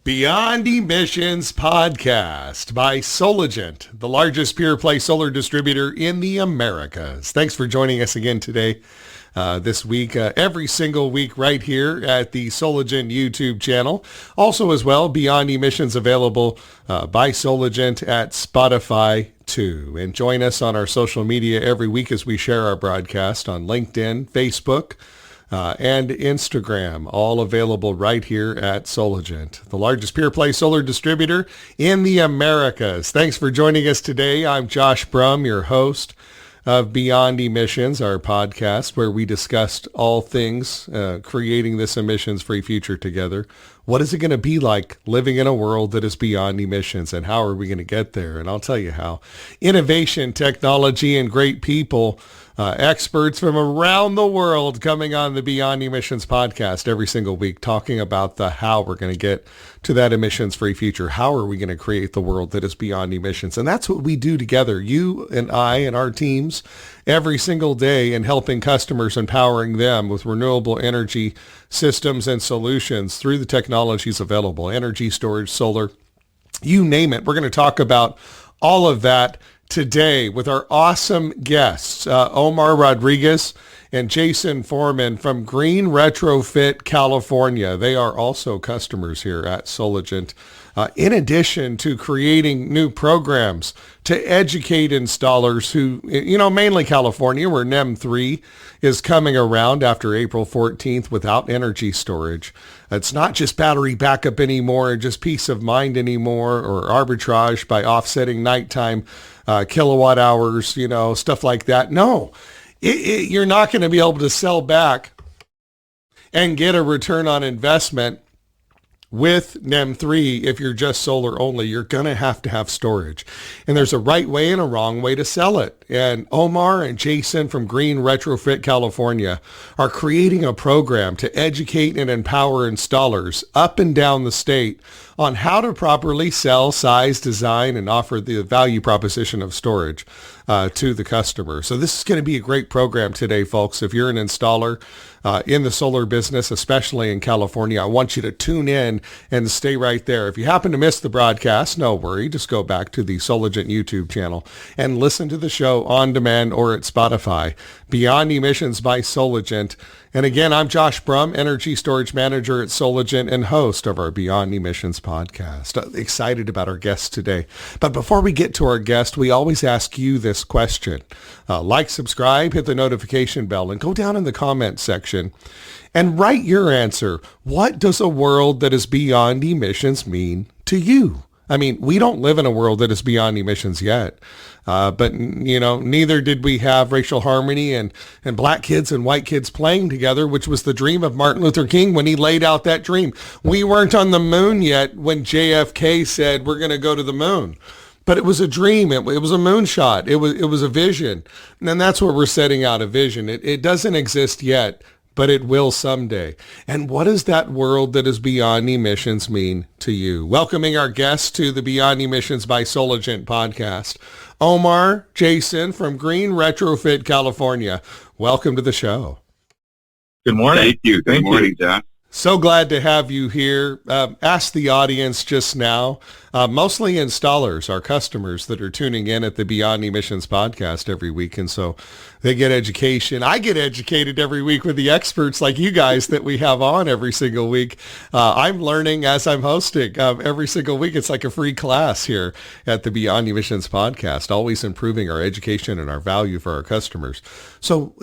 Beyond Emissions podcast by Soligent, the largest pure-play solar distributor in the Americas. Thanks for joining us again today, this week, every single week right here at the Soligent YouTube channel. Also as well, Beyond Emissions available by Soligent at Spotify too. And join us on our social media every week as we share our broadcast on LinkedIn, Facebook, and Instagram, all available right here at Soligent, the largest pure-play solar distributor in the Americas. Thanks for joining us today. I'm Josh Brumm, your host of Beyond Emissions, our podcast where we discussed all things creating this emissions-free future together. What is it going to be like living in a world that is beyond emissions, and how are we going to get there? And I'll tell you how. Innovation, technology, and great people, experts from around the world coming on the Beyond Emissions podcast every single week, talking about the how we're going to get to that emissions-free future. How are we going to create the world that is beyond emissions? And that's what we do together, you and I and our teams, every single day, in helping customers, empowering them with renewable energy systems and solutions through the technologies available, energy storage, solar, you name it. We're going to talk about all of that today with our awesome guests, Omar Rodriguez and Jason Forman from Green Retrofit California. They are also customers here at Soligent. In addition to creating new programs to educate installers who, mainly California, where NEM3 is coming around after April 14th without energy storage. It's not just battery backup anymore, or just peace of mind anymore, or arbitrage by offsetting nighttime kilowatt hours, stuff like that. No, you're not going to be able to sell back and get a return on investment with NEM3 if you're just solar only. You're going to have storage. And there's a right way and a wrong way to sell it. And Omar and Jason from Green Retrofit California are creating a program to educate and empower installers up and down the state on how to properly sell, size, design, and offer the value proposition of storage to the customer. So this is going to be a great program today, folks. If you're an installer in the solar business, especially in California, I want you to tune in and stay right there. If you happen to miss the broadcast, no worry. Just go back to the Soligent YouTube channel and listen to the show on demand or at Spotify. Beyond Emissions by Soligent. And again, I'm Josh Brumm, Energy Storage Manager at Soligent and host of our Beyond Emissions podcast. Excited about our guest today. But before we get to our guest, we always ask you this question. Like, subscribe, hit the notification bell, and go down in the comment section and write your answer. What does a world that is beyond emissions mean to you? I mean, we don't live in a world that is beyond emissions yet. But neither did we have racial harmony and black kids and white kids playing together, which was the dream of Martin Luther King when he laid out that dream. We weren't on the moon yet when JFK said, we're going to go to the moon. But it was a dream. It was a moonshot. It was a vision. And that's what we're setting out, a vision. It doesn't exist yet, but it will someday. And what does that world that is beyond emissions mean to you? Welcoming our guests to the Beyond Emissions by Soligent podcast, Omar, Jason from Green Retrofit California. Welcome to the show. Good morning. Thank you. Good morning, Josh. So glad to have you here. Ask the audience just now, mostly installers, our customers that are tuning in at the Beyond Emissions podcast every week. And so they get education. I get educated every week with the experts like you guys that we have on every single week. I'm learning as I'm hosting every single week. It's like a free class here at the Beyond Emissions podcast, always improving our education and our value for our customers. So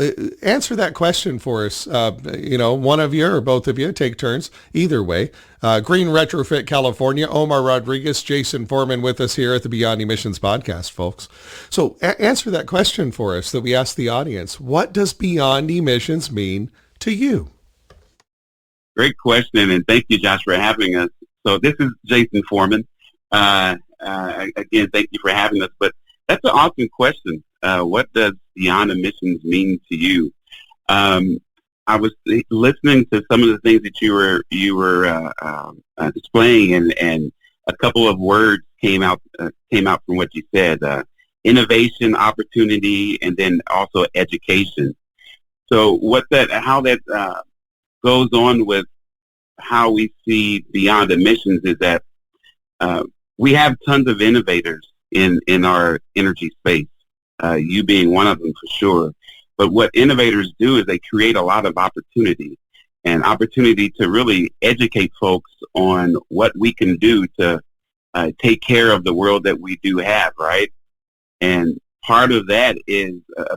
answer that question for us. One of you or both of you, take turns, either way. Green Retrofit California, Omar Rodriguez, Jason Forman with us here at the Beyond Emissions podcast, folks. So answer that question for us that we asked the audience. What does beyond emissions mean to you? Great question, and thank you, Josh, for having us. So this is Jason Forman. Again, thank you for having us. But that's an awesome question. What does beyond emissions mean to you? I was listening to some of the things that you were displaying, and a couple of words came out from what you said: innovation, opportunity, and then also education. So how that goes on with how we see beyond emissions is that we have tons of innovators in our energy space, you being one of them for sure. But what innovators do is they create a lot of opportunity to really educate folks on what we can do to take care of the world that we do have, right? And a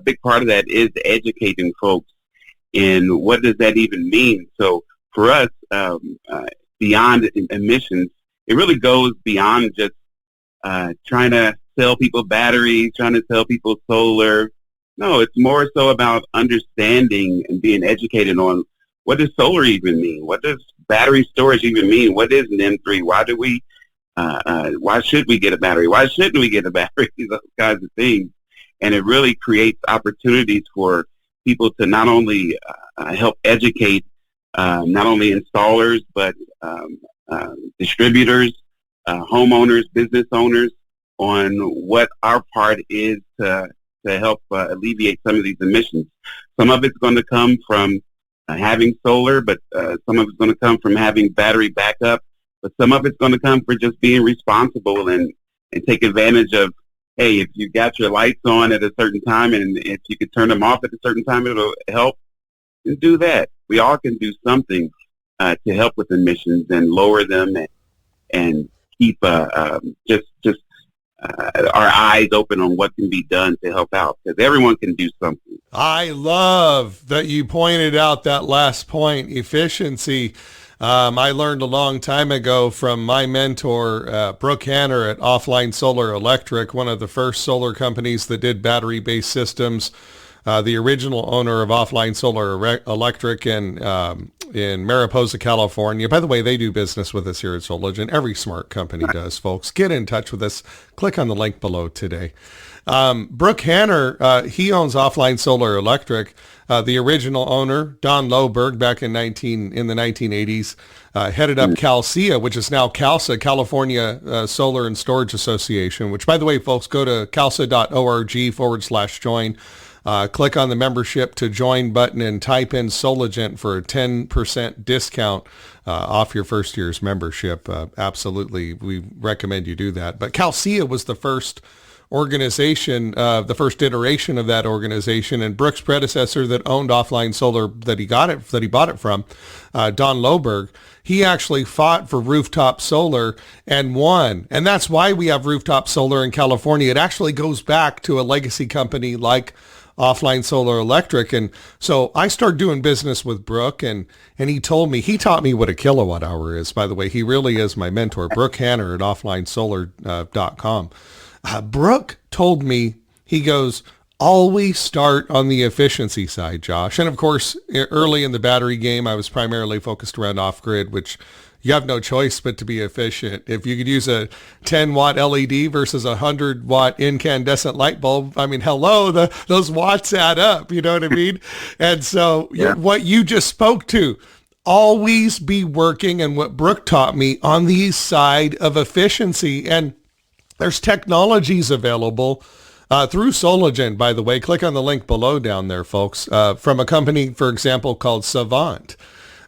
big part of that is educating folks in what does that even mean. So for us, beyond emissions, it really goes beyond just trying to sell people batteries, trying to sell people solar. No, it's more so about understanding and being educated on what does solar even mean? What does battery storage even mean? What is NEM3? Why should we get a battery? Why shouldn't we get a battery? Those kinds of things. And it really creates opportunities for people to not only help educate not only installers, but distributors, homeowners, business owners on what our part is to help alleviate some of these emissions. Some of it's going to come from having solar, but some of it's going to come from having battery backup, but some of it's going to come for just being responsible and take advantage of, hey, if you got your lights on at a certain time and if you could turn them off at a certain time, it'll help, and do that. We all can do something to help with emissions and lower them and keep just our eyes open on what can be done to help out, because everyone can do something. I love that you pointed out that last point, efficiency. I learned a long time ago from my mentor, Brooke Hanner at Offline Solar Electric, one of the first solar companies that did battery-based systems, the original owner of Offline Solar Electric in Mariposa, California. By the way, they do business with us here at Soligent. Every smart company does, folks. Get in touch with us. Click on the link below today. Brooke Hanner, he owns Offline Solar Electric. The original owner, Don Loberg, back in the 1980s, headed up CalSIA, which is now CalSA, California Solar and Storage Association, which, by the way, folks, go to calsa.org/join. Click on the membership to join button and type in Soligent for a 10% discount off your first year's membership. Absolutely, we recommend you do that. But CalSIA was the first organization, the first iteration of that organization, and Brooke's predecessor that owned Offline Solar that he bought it from, Don Loberg, he actually fought for rooftop solar and won. And that's why we have rooftop solar in California. It actually goes back to a legacy company like Offline Solar Electric. And so I started doing business with Brooke, and he taught me what a kilowatt hour is. By the way, he really is my mentor, Brooke Hanner at offlinesolar.com. Brooke told me, he goes, always start on the efficiency side, Josh. And of course, early in the battery game, I was primarily focused around off-grid, which you have no choice but to be efficient. If you could use a 10-watt LED versus a 100-watt incandescent light bulb, I mean, hello, those watts add up, you know what I mean? And so what you just spoke to, always be working, and what Brooke taught me, on the side of efficiency. And there's technologies available through Soligent, by the way. Click on the link below down there, folks, from a company, for example, called Savant.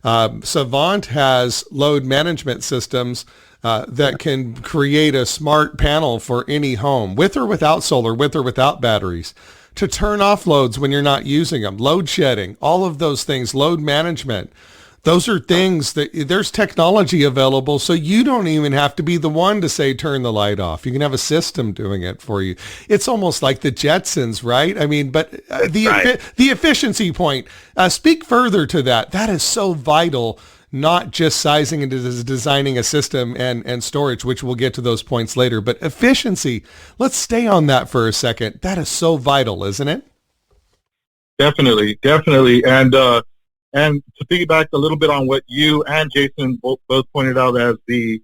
Savant has load management systems that can create a smart panel for any home, with or without solar, with or without batteries, to turn off loads when you're not using them, load shedding, all of those things, load management. Those are things that there's technology available, so you don't even have to be the one to say, turn the light off. You can have a system doing it for you. It's almost like the Jetsons, right? I mean, but the efficiency point, speak further to that. That is so vital, not just sizing and designing a system and storage, which we'll get to those points later, but efficiency. Let's stay on that for a second. That is so vital, isn't it? Definitely. And to piggyback a little bit on what you and Jason both pointed out as the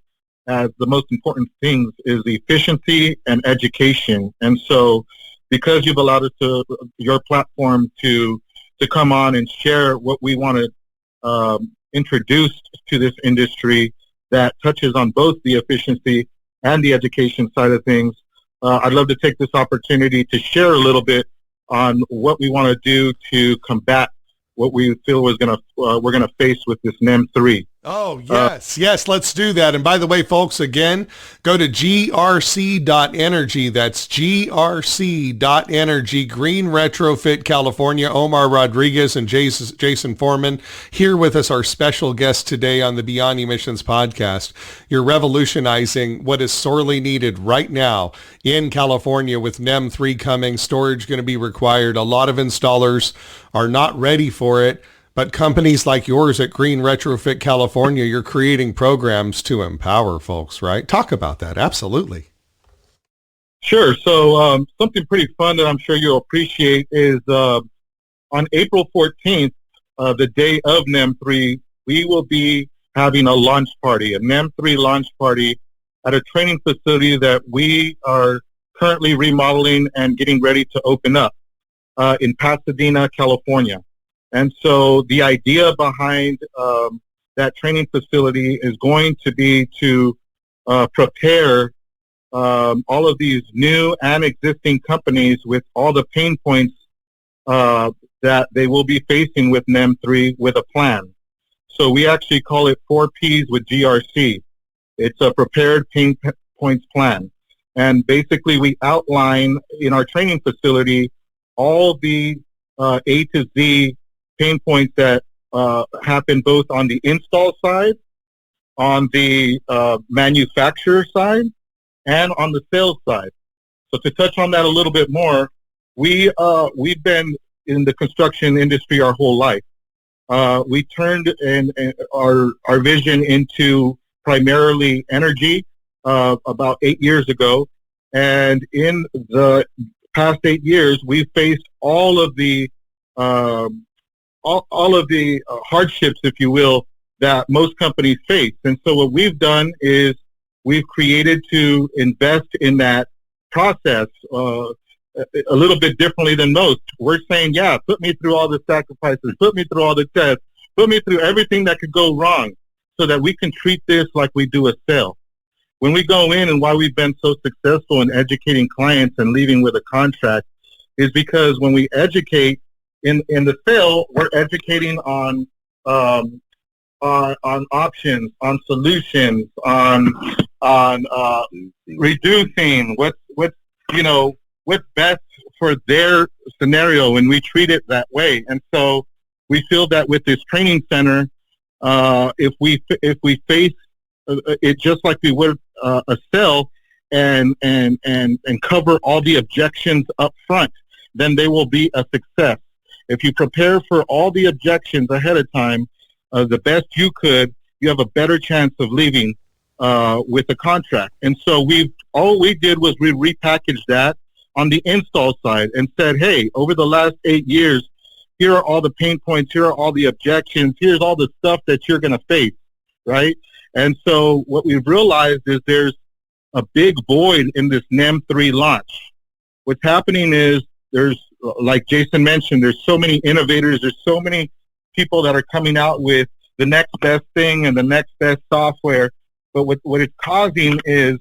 most important things is the efficiency and education. And so, because you've allowed us your platform to come on and share what we want to introduce to this industry that touches on both the efficiency and the education side of things, I'd love to take this opportunity to share a little bit on what we want to do to combat what we feel we're going to face with this NEM3. Oh, yes. Yes, let's do that. And by the way, folks, again, go to GRC.Energy. That's GRC.Energy. Green Retrofit California. Omar Rodriguez and Jason Forman here with us, our special guest today on the Beyond Emissions podcast. You're revolutionizing what is sorely needed right now in California with NEM3 coming. Storage going to be required. A lot of installers are not ready for it. But companies like yours at Green Retrofit California, you're creating programs to empower folks, right? Talk about that. Absolutely. Sure. So something pretty fun that I'm sure you'll appreciate is on April 14th, the day of NEM3, we will be having a launch party, a NEM3 launch party at a training facility that we are currently remodeling and getting ready to open up in Pasadena, California. And so the idea behind that training facility is going to be to prepare all of these new and existing companies with all the pain points that they will be facing with NEM3 with a plan. So we actually call it 4 Ps with GRC. It's a prepared pain points plan. And basically we outline in our training facility all the A to Z pain points that happen both on the install side, on the manufacturer side, and on the sales side. So to touch on that a little bit more, we've been in the construction industry our whole life. We turned our vision into primarily energy about 8 years ago, and in the past 8 years, we've faced all of the hardships, if you will, that most companies face. And so what we've done is we've created to invest in that process a little bit differently than most. We're saying, yeah, put me through all the sacrifices, put me through all the tests, put me through everything that could go wrong so that we can treat this like we do a sale. When we go in, and why we've been so successful in educating clients and leaving with a contract is because when we educate in the sale, we're educating on options, on solutions, on reducing what's best for their scenario, and we treat it that way. And so we feel that with this training center, if we face it just like we would a sale and cover all the objections up front, then they will be a success. If you prepare for all the objections ahead of time, the best you could, you have a better chance of leaving with a contract. And so all we did was we repackaged that on the install side and said, hey, over the last 8 years, here are all the pain points, here are all the objections, here's all the stuff that you're going to face, right? And so what we've realized is there's a big void in this NEM3 launch. What's happening is there's, like Jason mentioned, there's so many innovators, there's so many people that are coming out with the next best thing and the next best software. But what it's causing is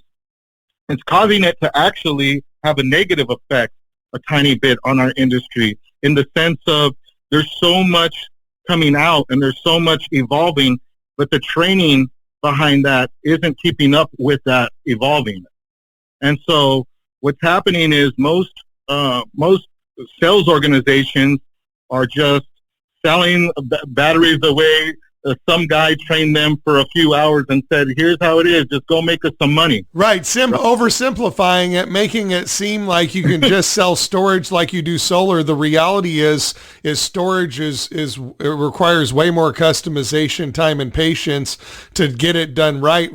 it's causing it to actually have a negative effect a tiny bit on our industry in the sense of there's so much coming out and there's so much evolving, but the training behind that isn't keeping up with that evolving. And so what's happening is most sales organizations are just selling batteries away. Some guy trained them for a few hours and said, here's how it is, just go make us some money. Right. Oversimplifying it, making it seem like you can just sell storage like you do solar. The reality is storage it requires way more customization, time, and patience to get it done right.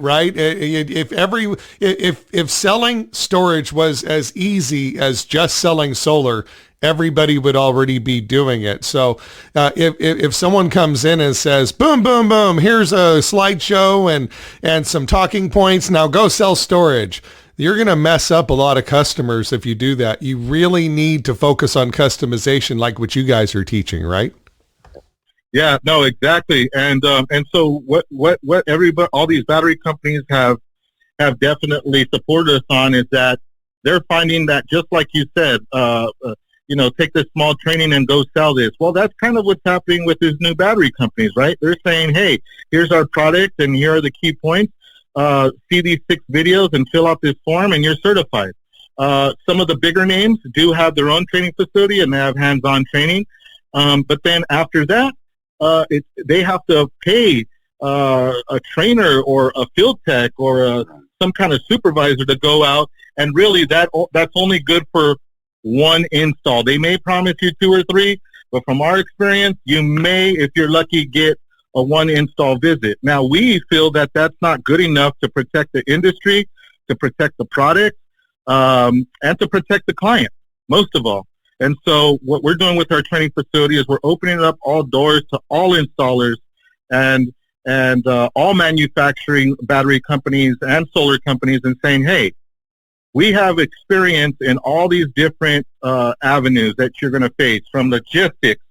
If selling storage was as easy as just selling solar, everybody would already be doing it. So if someone comes in and says, boom, boom, boom, here's a slideshow and some talking points, now go sell storage, you're going to mess up a lot of customers if you do that. You really need to focus on customization like what you guys are teaching, right? Yeah, no, exactly. And so what everybody, all these battery companies have definitely supported us on is that they're finding that, just like you said, take this small training and go sell this. Well, that's kind of what's happening with these new battery companies, right? They're saying, hey, here's our product and here are the key points. See these 6 videos and fill out this form and you're certified. Some of the bigger names do have their own training facility and they have hands-on training. But then after that, they have to pay a trainer or a field tech or some kind of supervisor to go out. And really that's only good for one install. They may promise you 2 or 3, but from our experience, you may, if you're lucky, get a 1 install visit. Now, we feel that that's not good enough to protect the industry, to protect the product, and to protect the client, most of all. And so what we're doing with our training facility is we're opening up all doors to all installers and all manufacturing battery companies and solar companies and saying, hey, we have experience in all these different avenues that you're going to face, from logistics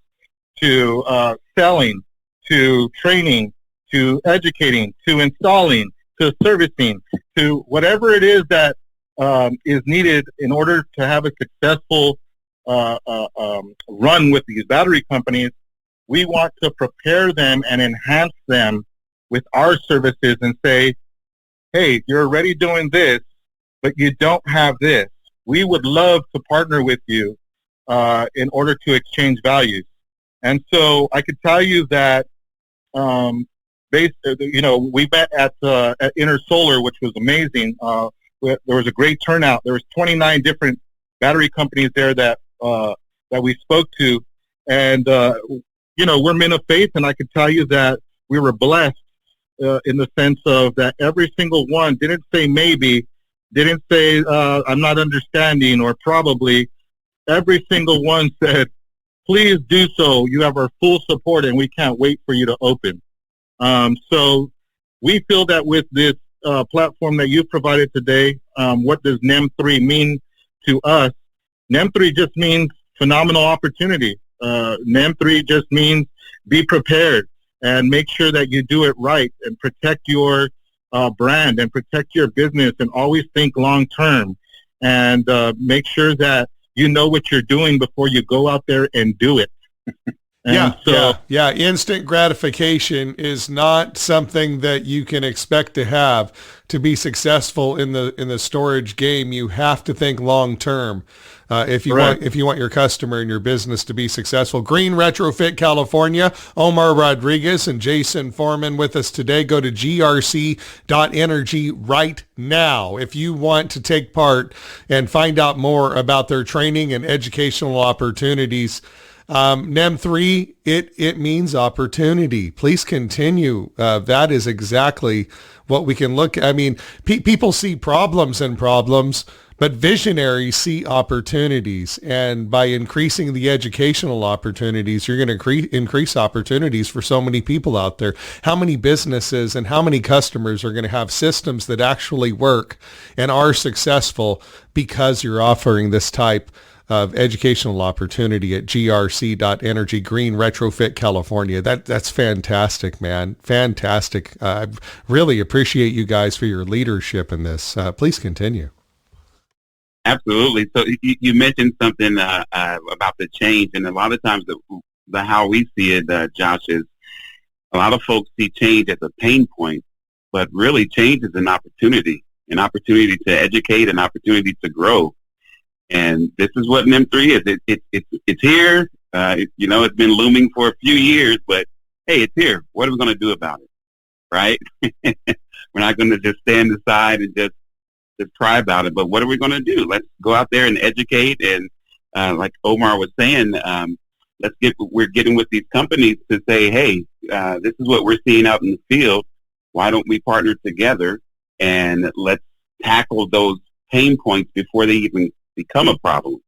to selling to training to educating to installing to servicing to whatever it is that is needed in order to have a successful run with these battery companies. We want to prepare them and enhance them with our services and say, hey, you're already doing this, but you don't have this. We would love to partner with you in order to exchange values. And so I could tell you that, we met at Inner Solar, which was amazing. There was a great turnout. There was 29 different battery companies there that we spoke to. And, we're men of faith, and I could tell you that we were blessed in the sense of that every single one didn't say maybe, didn't say I'm not understanding or probably. Every single one said, please do so. You have our full support, and we can't wait for you to open. So we feel that with this platform that you provided today, what does NEM3 mean to us? NEM3 just means phenomenal opportunity. NEM3 just means be prepared and make sure that you do it right and protect your brand and protect your business and always think long term and make sure that you know what you're doing before you go out there and do it. Yeah. Instant gratification is not something that you can expect to have to be successful in the storage game. You have to think long term. If you want your customer and your business to be successful. Green Retrofit California, Omar Rodriguez and Jason Forman with us today. Go to GRC.Energy right now if you want to take part and find out more about their training and educational opportunities. NEM3, it means opportunity. Please continue. That is exactly what we can look at. I mean, people see problems, but visionaries see opportunities. And by increasing the educational opportunities, you're going to increase opportunities for so many people out there. How many businesses and how many customers are going to have systems that actually work and are successful because you're offering this type of educational opportunity at GRC.Energy-Green, Retrofit California. That's fantastic, man. Fantastic. I really appreciate you guys for your leadership in this. Please continue. Absolutely. So you mentioned something about the change, and a lot of times the how we see it, Josh, is a lot of folks see change as a pain point, but really change is an opportunity to educate, an opportunity to grow. And this is what NEM3 is. It's here. It's been looming for a few years, but hey, it's here. What are we going to do about it? Right? We're not going to just stand aside and just cry about it, but what are we going to do? Let's go out there and educate. And like Omar was saying, we're getting with these companies to say, hey, this is what we're seeing out in the field. Why don't we partner together and let's tackle those pain points before they even become a problem?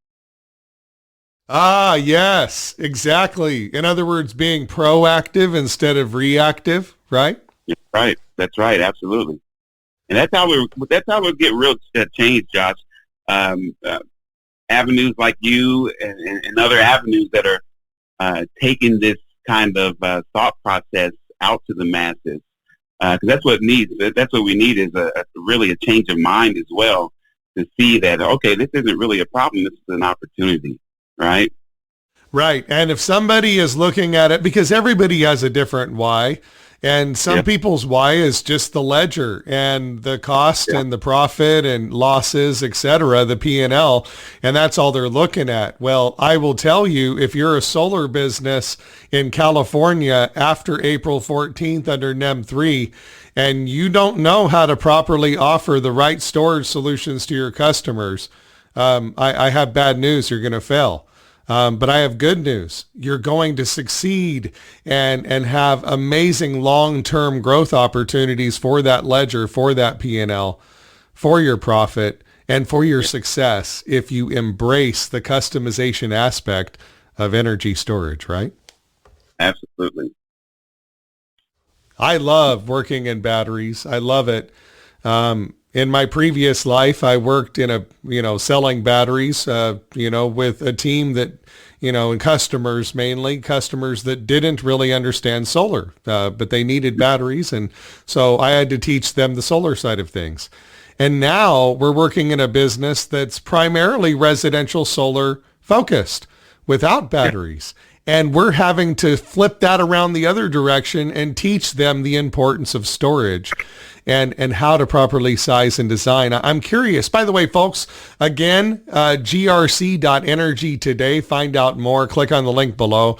Yes, exactly. In other words, being proactive instead of reactive, right? Right. That's right. Absolutely. And that's how we get real change, Josh. Avenues like you and other avenues that are taking this kind of thought process out to the masses. Because that's what we need is really a change of mind as well, to see that, okay, this isn't really a problem. This is an opportunity. right? Right. And if somebody is looking at it, because everybody has a different why, and some Yep. people's why is just the ledger and the cost Yeah. and the profit and losses, et cetera, the P&L, and that's all they're looking at. Well, I will tell you, if you're a solar business in California after April 14th under NEM3, and you don't know how to properly offer the right storage solutions to your customers, I have bad news. You're going to fail. But I have good news. You're going to succeed and have amazing long-term growth opportunities for that ledger, for that P&L, for your profit, and for your success if you embrace the customization aspect of energy storage, right? Absolutely. I love working in batteries. I love it. In my previous life, I worked in selling batteries, with a team that, and customers, mainly customers that didn't really understand solar, but they needed batteries. And so I had to teach them the solar side of things. And now we're working in a business that's primarily residential solar focused without batteries. And we're having to flip that around the other direction and teach them the importance of storage and how to properly size and design. I'm curious. By the way, folks, again, GRC.Energy today. Find out more. Click on the link below.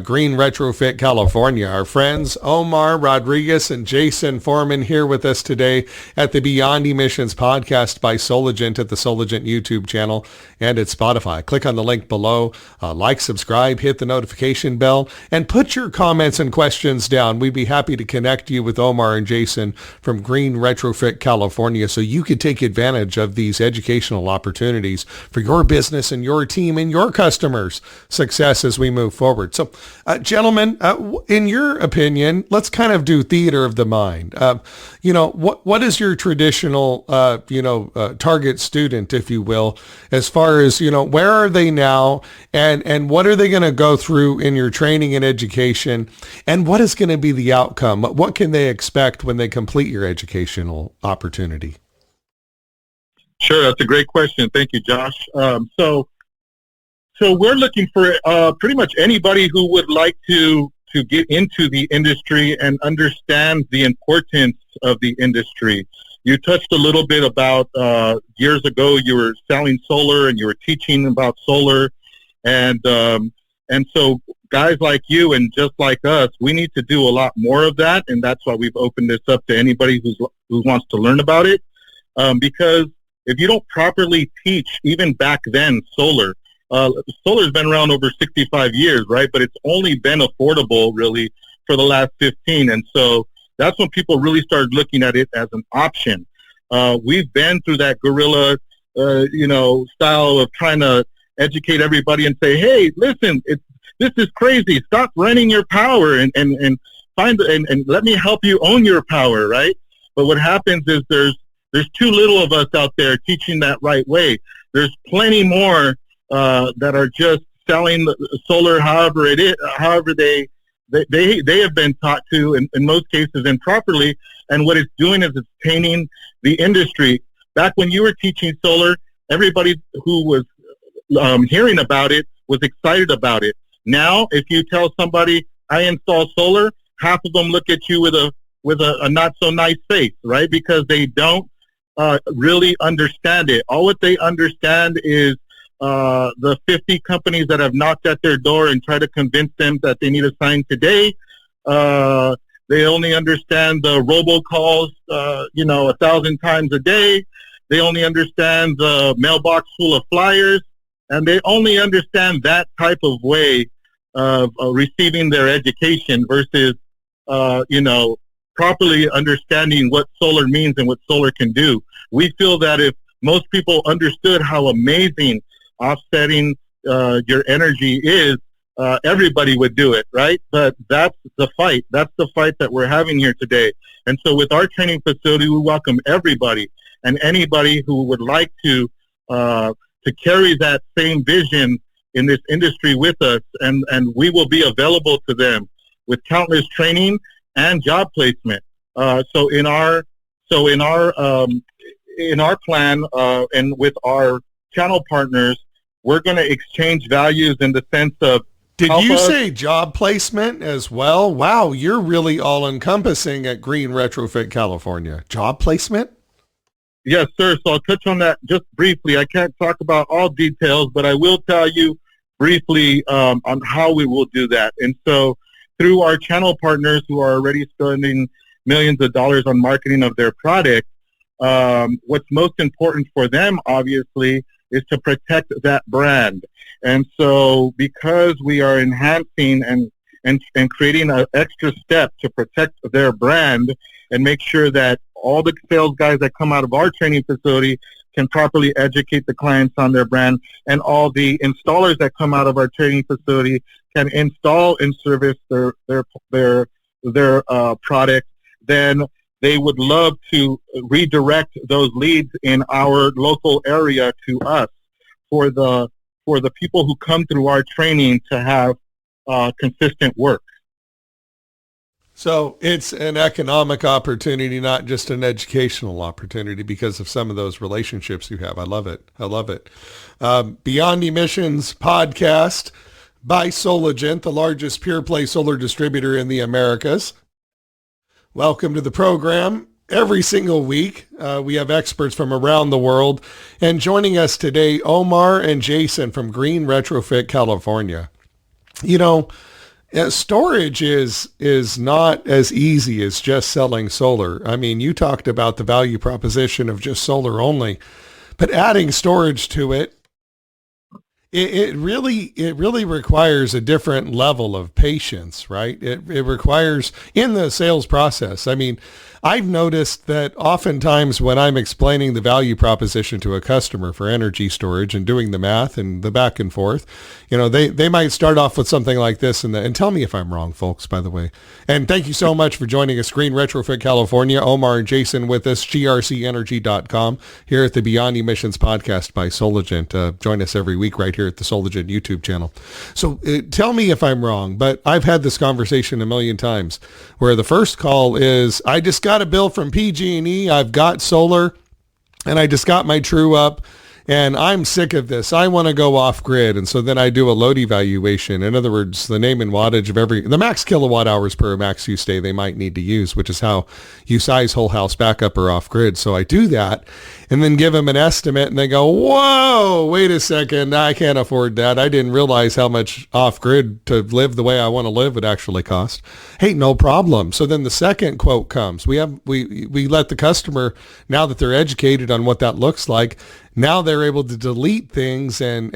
Green Retrofit California. Our friends Omar Rodriguez and Jason Forman here with us today at the Beyond Emissions podcast by Soligent at the Soligent YouTube channel and at Spotify. Click on the link below. Like, subscribe, hit the notification bell, and put your comments and questions down. We'd be happy to connect you with Omar and Jason from Green Retrofit California so you could take advantage of these educational opportunities for your business and your team and your customers' success as we move forward. So, gentlemen, in your opinion, let's kind of do theater of the mind. What is your traditional, target student, if you will, as far as, where are they now and what are they going to go through in your training and education, and what is going to be the outcome? What can they expect when they complete your educational opportunity? Sure, that's a great question. Thank you, Josh. So we're looking for pretty much anybody who would like to get into the industry and understand the importance of the industry. You touched a little bit about years ago you were selling solar and you were teaching about solar, and so guys like you and just like us, we need to do a lot more of that, and that's why we've opened this up to anybody who wants to learn about it. Because if you don't properly teach, even back then, solar's been around over 65 years, right? But it's only been affordable, really, for the last 15. And so that's when people really started looking at it as an option. We've been through that guerrilla, style of trying to educate everybody and say, hey, listen, this is crazy. Stop renting your power and let me help you own your power, right? But what happens is there's too little of us out there teaching that right way. There's plenty more that are just selling solar however they have been taught to in most cases improperly, and what it's doing is it's tainting the industry. Back when you were teaching solar, everybody who was hearing about it was excited about it. Now, if you tell somebody I install solar, half of them look at you with a not so nice face, right? Because they don't really understand it. All what they understand is the 50 companies that have knocked at their door and tried to convince them that they need a sign today. They only understand the robocalls, 1,000 times a day. They only understand the mailbox full of flyers, and they only understand that type of way of receiving their education versus, properly understanding what solar means and what solar can do. We feel that if most people understood how amazing offsetting your energy is, everybody would do it, right? But that's the fight. That's the fight that we're having here today. And so with our training facility, we welcome everybody and anybody who would like to carry that same vision in this industry with us, and we will be available to them with countless training and job placement. So in our plan and with our channel partners, we're going to exchange values in the sense of Did help you us. say job placement as well? Wow, you're really all-encompassing at Green Retrofit California. Job placement? Yes, sir. So I'll touch on that just briefly. I can't talk about all details, but I will tell you briefly on how we will do that. And so through our channel partners who are already spending millions of dollars on marketing of their product, what's most important for them, obviously, is to protect that brand. And so because we are enhancing and creating an extra step to protect their brand and make sure that all the sales guys that come out of our training facility can properly educate the clients on their brand, and all the installers that come out of our training facility can install and service their product, then they would love to redirect those leads in our local area to us for the people who come through our training to have consistent work. So it's an economic opportunity, not just an educational opportunity, because of some of those relationships you have. I love it. I love it. Beyond Emissions podcast by Soligent, the largest pure play solar distributor in the Americas. Welcome to the program. Every single week, we have experts from around the world. And joining us today, Omar and Jason from Green Retrofit California. You know, storage is not as easy as just selling solar. I mean, you talked about the value proposition of just solar only, but adding storage to it, it really requires a different level of patience, right? It requires in the sales process. I mean, I've noticed that oftentimes when I'm explaining the value proposition to a customer for energy storage and doing the math and the back and forth, you know, they might start off with something like this and tell me if I'm wrong, folks, by the way. And thank you so much for joining us, Green Retrofit California. Omar and Jason with us, GRC.Energy.Green, here at the Beyond Emissions podcast by Soligent. Join us every week right here at the Soligent YouTube channel. So tell me if I'm wrong, but I've had this conversation a million times where the first call is, I just got a bill from PG&E. I've got solar and I just got my true up and I'm sick of this. I want to go off grid. And so then I do a load evaluation. In other words, the name and wattage of the max kilowatt hours per max use day they might need to use, which is how you size whole house backup or off grid. So I do that and then give them an estimate and they go, whoa, wait a second. I can't afford that. I didn't realize how much off grid to live the way I want to live would actually cost. Hey, no problem. So then the second quote comes. We let the customer, now that they're educated on what that looks like, now they're able to delete things and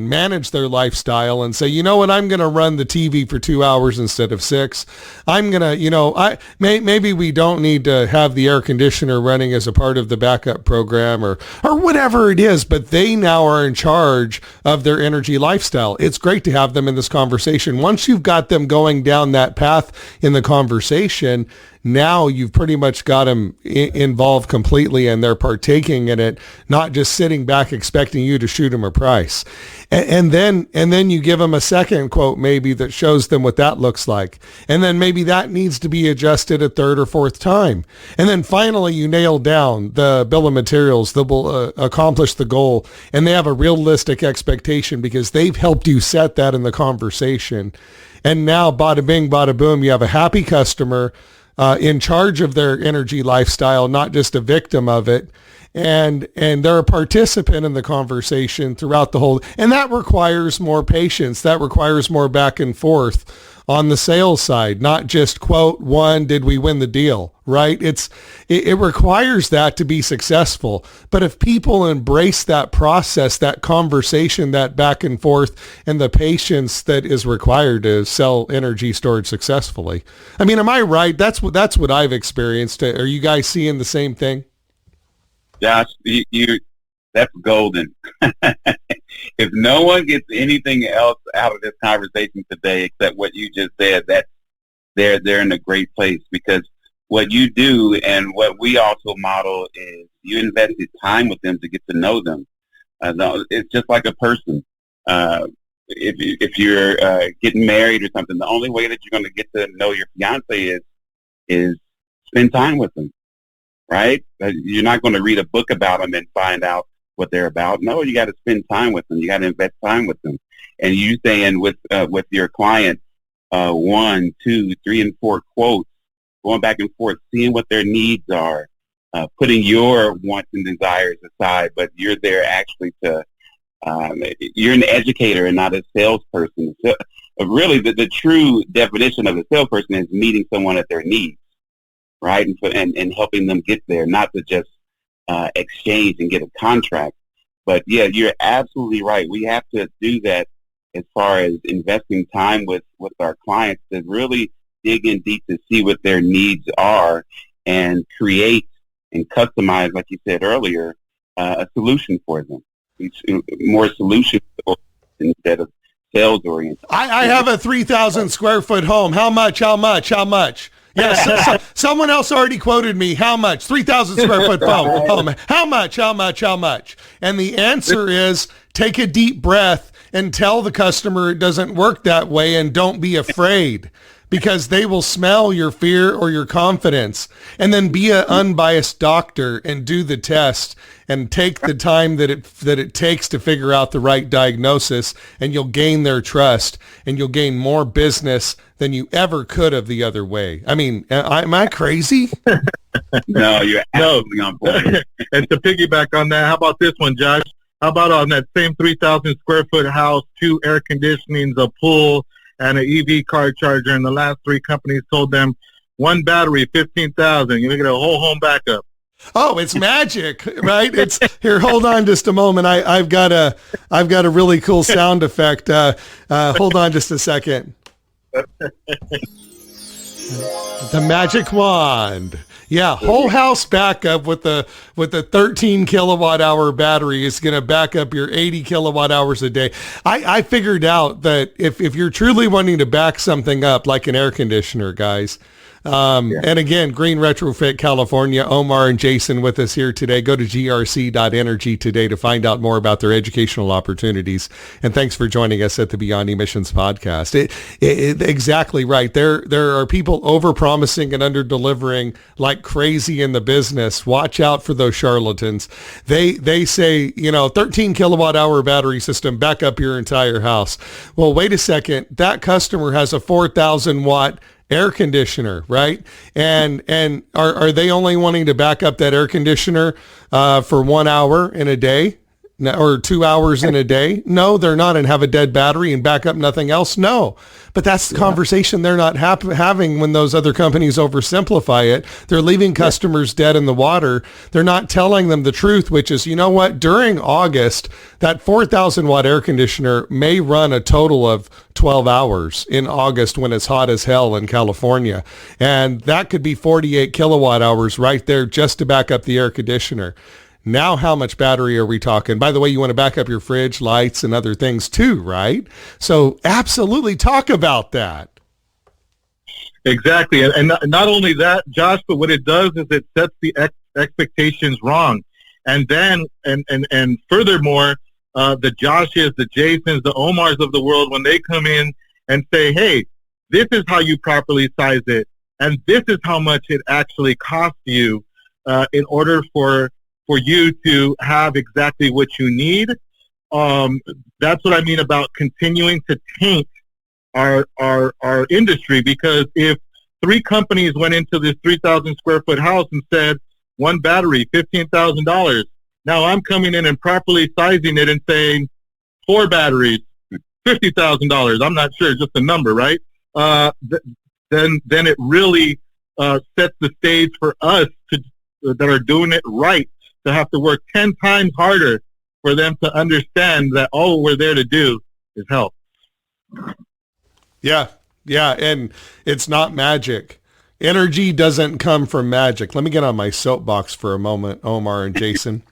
manage their lifestyle and say, you know what, I'm going to run the TV for 2 hours instead of 6. I'm going to, maybe we don't need to have the air conditioner running as a part of the backup program or whatever it is, but they now are in charge of their energy lifestyle. It's great to have them in this conversation. Once you've got them going down that path in the conversation, now you've pretty much got them involved completely and they're partaking in it, not just sitting back expecting you to shoot them a price. And then you give them a second quote maybe that shows them what that looks like. And then maybe that needs to be adjusted a third or fourth time. And then finally you nail down the bill of materials that will accomplish the goal. And they have a realistic expectation because they've helped you set that in the conversation. And now bada bing, bada boom, you have a happy customer in charge of their energy lifestyle, not just a victim of it. And they're a participant in the conversation throughout the whole, and that requires more patience. That requires more back and forth on the sales side, not just quote one, did we win the deal, right? It requires that to be successful. But if people embrace that process, that conversation, that back and forth, and the patience that is required to sell energy storage successfully. I mean, am I right? That's what I've experienced. Are you guys seeing the same thing? Josh, that's golden. If no one gets anything else out of this conversation today except what you just said, that they're in a great place, because what you do and what we also model is you invested time with them to get to know them. It's just like a person. If you're getting married or something, the only way that you're going to get to know your fiance is spend time with them. Right? You're not going to read a book about them and find out what they're about. No, you got to spend time with them. You got to invest time with them. And you saying with your client, 1, 2, 3, and 4 quotes, going back and forth, seeing what their needs are, putting your wants and desires aside, but you're there actually to, you're an educator and not a salesperson. So, really, the true definition of a salesperson is meeting someone at their needs, right? And helping them get there, not to just exchange and get a contract. But yeah, you're absolutely right. We have to do that as far as investing time with our clients to really dig in deep to see what their needs are and create and customize, like you said earlier, a solution for them. It's more solution instead of sales oriented. I have a 3,000 square foot home. How much? Yes, someone else already quoted me. How much? 3,000 square foot home. How much? And the answer is take a deep breath and tell the customer it doesn't work that way, and don't be afraid, because they will smell your fear or your confidence. And then be an unbiased doctor and do the test and take the time that it takes to figure out the right diagnosis, and you'll gain their trust and you'll gain more business than you ever could have the other way. I mean, am I crazy? No, you're absolutely on point. And to piggyback on that, how about this one, Josh? How about on that same 3,000 square foot house, 2 air conditionings, a pool, and an EV car charger, and the last 3 companies told them 1 battery, 15,000. You're gonna get a whole home backup. Oh, it's magic, right? It's here. Hold on just a moment. I've got a really cool sound effect. Hold on just a second. The magic wand. Yeah, whole house backup with the 13 kilowatt hour battery is going to back up your 80 kilowatt hours a day. I figured out that if you're truly wanting to back something up, like an air conditioner, guys, and again, Green Retrofit California, Omar and Jason with us here today. Go to GRC.Energy today to find out more about their educational opportunities. And thanks for joining us at the Beyond Emissions podcast. Exactly right. There are people over-promising and under-delivering like crazy in the business. Watch out for those charlatans. They say, 13 kilowatt hour battery system, back up your entire house. Well, wait a second. That customer has a 4,000 watt air conditioner, right? And are they only wanting to back up that air conditioner for 1 hour in a day? Or 2 hours in a day? No, they're not, and have a dead battery and back up nothing else? No. But that's the conversation they're not having when those other companies oversimplify it. They're leaving customers dead in the water. They're not telling them the truth, which is, you know what? During August, that 4,000 watt air conditioner may run a total of 12 hours in August when it's hot as hell in California. And that could be 48 kilowatt hours right there just to back up the air conditioner. Now, how much battery are we talking? By the way, you want to back up your fridge, lights, and other things too, right? So absolutely talk about that. Exactly. And not only that, Josh, but what it does is it sets the expectations wrong. And then, and furthermore, the Joshes, the Jasons, the Omars of the world, when they come in and say, hey, this is how you properly size it, and this is how much it actually costs you in order for you to have exactly what you need. That's what I mean about continuing to taint our industry, because if 3 companies went into this 3,000 square foot house and said 1 battery, $15,000, now I'm coming in and properly sizing it and saying 4 batteries, $50,000. I'm not sure, just a number, right? Then it really sets the stage for us that are doing it right to have to work 10 times harder for them to understand that all we're there to do is help. Yeah, and it's not magic. Energy doesn't come from magic. Let me get on my soapbox for a moment, Omar and Jason.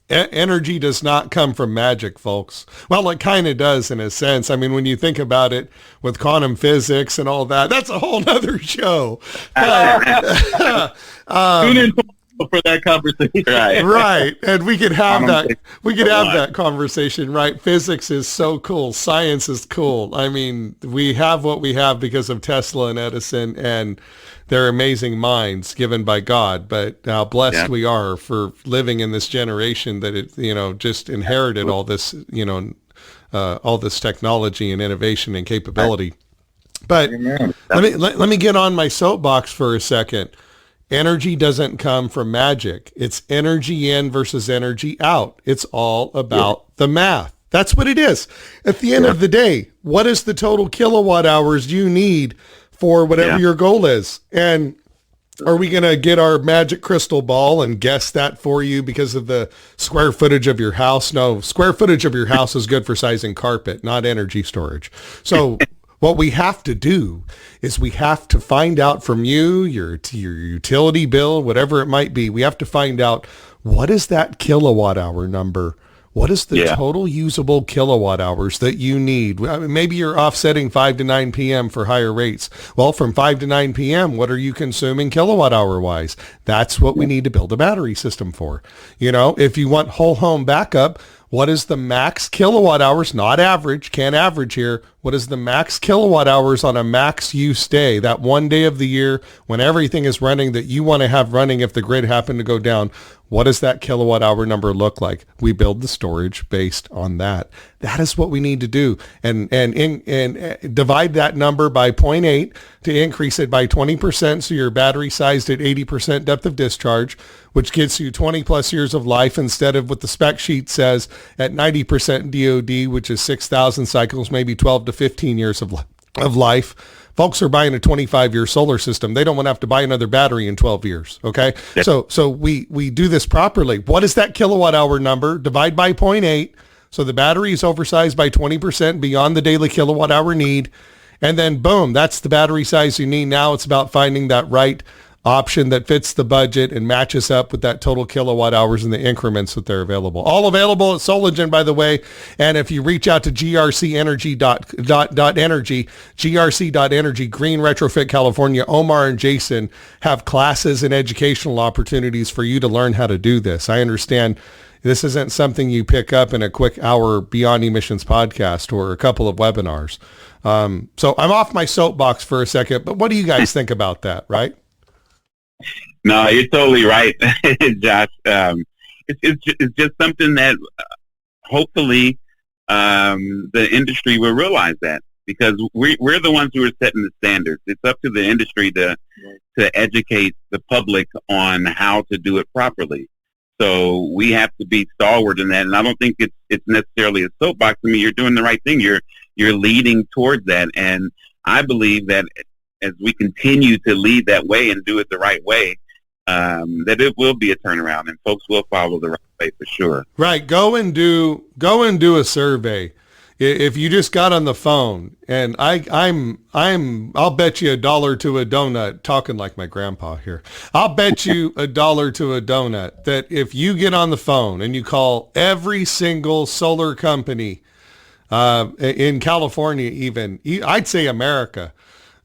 Energy does not come from magic, folks. Well, it kind of does in a sense. I mean, when you think about it with quantum physics and all that, that's a whole nother show. Tune in for that conversation. Right. Right. And we could have that. We could have lot. that conversation, right? Physics is so cool. Science is cool. I mean, we have what we have because of Tesla and Edison and their amazing minds given by God. But how blessed we are for living in this generation that it, just inherited all this, all this technology and innovation and capability. But let me get on my soapbox for a second. Energy doesn't come from magic. It's energy in versus energy out. It's all about the math. That's what it is. At the end of the day, what is the total kilowatt hours you need for whatever your goal is? And are we going to get our magic crystal ball and guess that for you because of the square footage of your house? No, square footage of your house is good for sizing carpet, not energy storage. So what we have to do is we have to find out from you, your utility bill, whatever it might be, we have to find out what is that kilowatt hour number? What is the total usable kilowatt hours that you need? I mean, maybe you're offsetting 5 to 9 p.m. for higher rates. Well, from 5 to 9 p.m., what are you consuming kilowatt hour wise? That's what we need to build a battery system for. If you want whole home backup, what is the max kilowatt hours, not average, can't average here. What is the max kilowatt hours on a max use day, that one day of the year when everything is running that you want to have running if the grid happened to go down? What does that kilowatt hour number look like? We build the storage based on that. That is what we need to do. And divide that number by 0.8 to increase it by 20% so your battery sized at 80% depth of discharge, which gets you 20 plus years of life instead of what the spec sheet says at 90% DOD, which is 6,000 cycles, maybe 12 to 15 years of life. Folks are buying a 25-year solar system. They don't want to have to buy another battery in 12 years, okay? So we do this properly. What is that kilowatt hour number? Divide by 0.8. So the battery is oversized by 20% beyond the daily kilowatt hour need. And then boom, that's the battery size you need. Now it's about finding that right option that fits the budget and matches up with that total kilowatt hours and the increments that they're available. All available at Soligent, by the way. And if you reach out to GRC.Energy, GRC.Energy-Green, Retrofit California, Omar and Jason have classes and educational opportunities for you to learn how to do this. I understand this isn't something you pick up in a quick hour Beyond Emissions podcast or a couple of webinars. So I'm off my soapbox for a second, but what do you guys think about that, right? No, you're totally right, Josh. It's just something that hopefully the industry will realize that, because we're the ones who are setting the standards. It's up to the industry to educate the public on how to do it properly. So we have to be stalwart in that, and I don't think it's necessarily a soapbox. I mean, you're doing the right thing. You're leading towards that, and I believe that as we continue to lead that way and do it the right way, that it will be a turnaround and folks will follow the right way for sure. Right. Go and do a survey. If you just got on the phone, and I'll bet you $1 to a donut, talking like my grandpa here. I'll bet you $1 to a donut that if you get on the phone and you call every single solar company in California, even, I'd say America,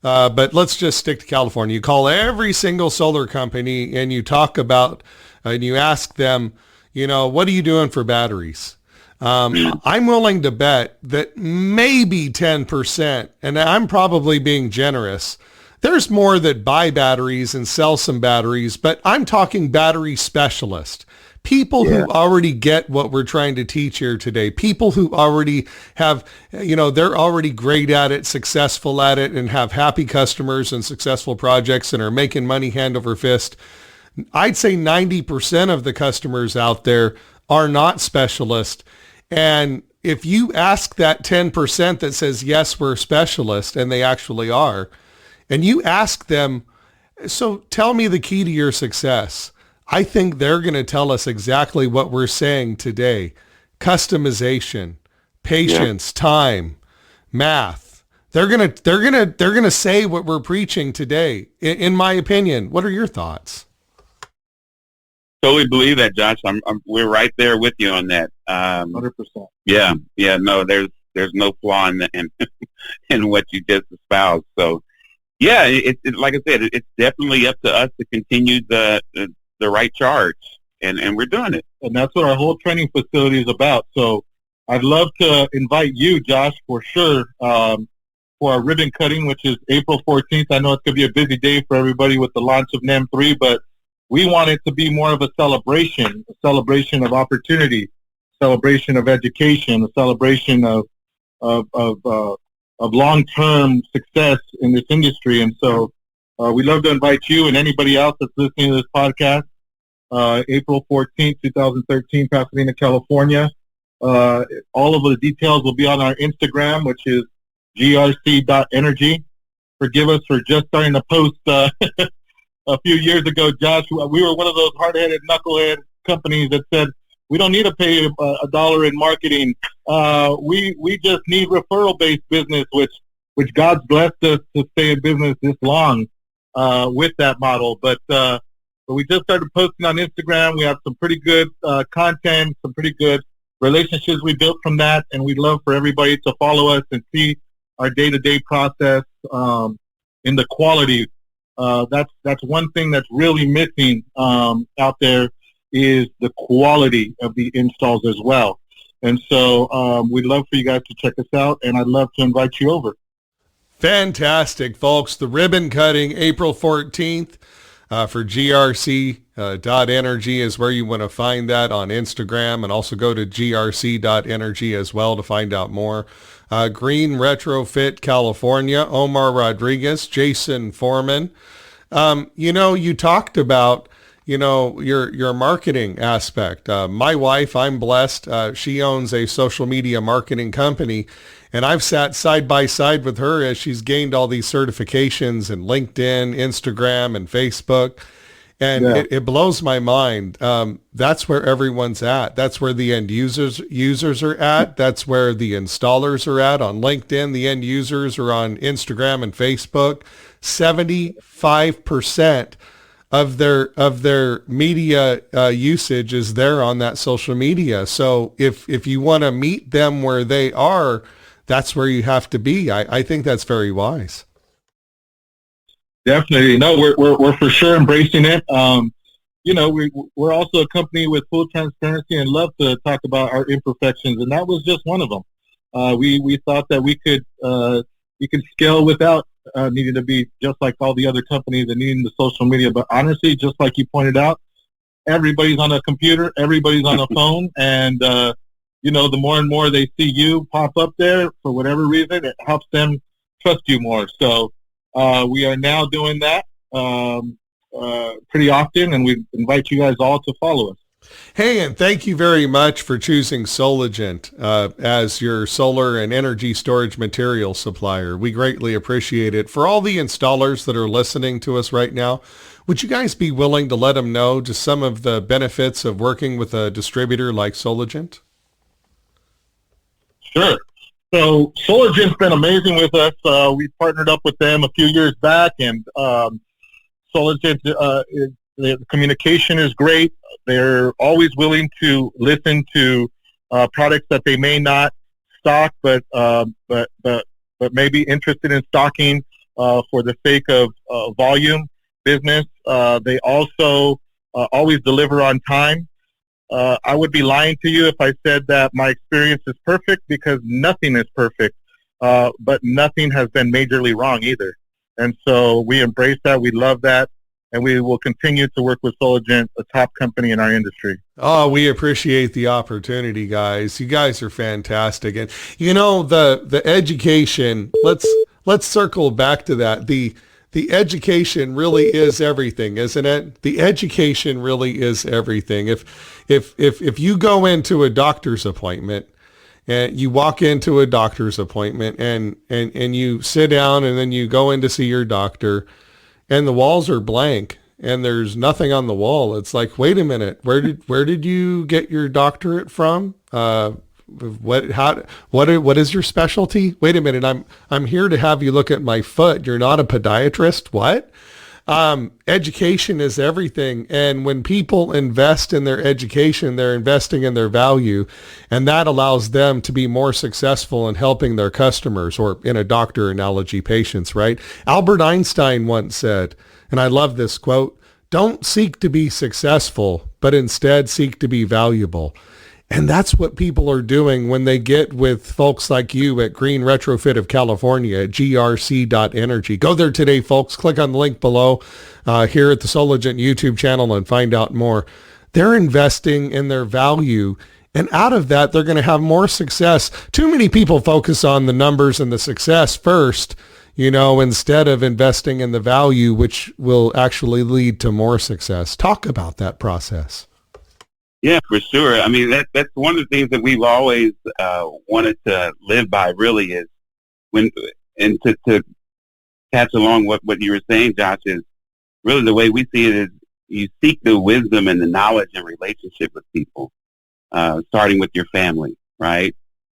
but let's just stick to California. You call every single solar company and you talk about, and you ask them, what are you doing for batteries? I'm willing to bet that maybe 10%, and I'm probably being generous, there's more that buy batteries and sell some batteries, but I'm talking battery specialists. People who already get what we're trying to teach here today. People who already have, they're already great at it, successful at it, and have happy customers and successful projects and are making money hand over fist. I'd say 90% of the customers out there are not specialists. And if you ask that 10% that says, yes, we're specialists, and they actually are, and you ask them, so tell me the key to your success, I think they're going to tell us exactly what we're saying today. Customization, patience, time, math. They're going to say what we're preaching today. In my opinion, what are your thoughts? Totally believe that, Josh. We're right there with you on that. 100%. Yeah. No, there's no flaw in what you just espoused. So, yeah, it like I said, it's definitely up to us to continue the the right charge, and we're doing it. And that's what our whole training facility is about. So I'd love to invite you, Josh, for sure, for our ribbon cutting, which is April 14th. I know it's going to be a busy day for everybody with the launch of NEM3, but we want it to be more of a celebration of opportunity, celebration of education, a celebration of long-term success in this industry. And so we'd love to invite you and anybody else that's listening to this podcast, April 14th, 2013, Pasadena, California. All of the details will be on our Instagram, which is GRC.Energy. Forgive us for just starting to post a few years ago, Josh. We were one of those hard-headed, knucklehead companies that said, we don't need to pay a dollar in marketing. We just need referral-based business, which God's blessed us to stay in business this long with that model. But we just started posting on Instagram. We have some pretty good content, some pretty good relationships we built from that, and we'd love for everybody to follow us and see our day-to-day process in the quality. That's one thing that's really missing out there is the quality of the installs as well. And so we'd love for you guys to check us out, and I'd love to invite you over. Fantastic, folks. The ribbon cutting, April 14th for GRC.Energy is where you want to find that on Instagram, and also go to GRC.Energy as well to find out more. Green Retrofit California, Omar Rodriguez, Jason Forman. You talked about your marketing aspect. My wife, I'm blessed. She owns a social media marketing company, and I've sat side by side with her as she's gained all these certifications in LinkedIn, Instagram, and Facebook. And it blows my mind. That's where everyone's at. That's where the end users are at. That's where the installers are at on LinkedIn. The end users are on Instagram and Facebook. 75% of their media usage is there on that social media. So if you want to meet them where they are, that's where you have to be. I think that's very wise. Definitely. No, we're for sure embracing it. We're also a company with full transparency and love to talk about our imperfections, and that was just one of them. We thought that we could scale without needing to be just like all the other companies and needing the social media. But honestly, just like you pointed out, everybody's on a computer, everybody's on a phone, and the more and more they see you pop up there for whatever reason, it helps them trust you more. So we are now doing that pretty often, and we invite you guys all to follow us. Hey, and thank you very much for choosing Soligent as your solar and energy storage material supplier. We greatly appreciate it. For all the installers that are listening to us right now, would you guys be willing to let them know just some of the benefits of working with a distributor like Soligent? Sure. So Soligent's been amazing with us. We partnered up with them a few years back, and Soligent, the communication is great. They're always willing to listen to products that they may not stock, but may be interested in stocking for the sake of volume business. They also always deliver on time. I would be lying to you if I said that my experience is perfect, because nothing is perfect, but nothing has been majorly wrong either. And so we embrace that. We love that. And we will continue to work with Soligent, a top company in our industry. Oh, we appreciate the opportunity, guys. You guys are fantastic. And, the education, let's circle back to that. The education really is everything, isn't it? The education really is everything. If you go into a doctor's appointment and you walk into a doctor's appointment and you sit down and then you go in to see your doctor and the walls are blank and there's nothing on the wall, it's like, wait a minute, where did you get your doctorate from? What is your specialty? Wait a minute, I'm here to have you look at my foot. You're not a podiatrist? What? Education is everything. And when people invest in their education, they're investing in their value, and that allows them to be more successful in helping their customers, or in a doctor analogy, patients, right? Albert Einstein once said, and I love this quote, Don't seek to be successful, but instead seek to be valuable. And that's what people are doing when they get with folks like you at Green Retrofit of California at GRC.Energy. Go there today, folks. Click on the link below here at the Soligent YouTube channel and find out more. They're investing in their value, and out of that, they're going to have more success. Too many people focus on the numbers and the success first, instead of investing in the value, which will actually lead to more success. Talk about that process. Yeah, for sure. I mean, that's one of the things that we've always wanted to live by, really, is to catch along what you were saying, Josh, is really the way we see it is you seek the wisdom and the knowledge and relationship with people, starting with your family, right?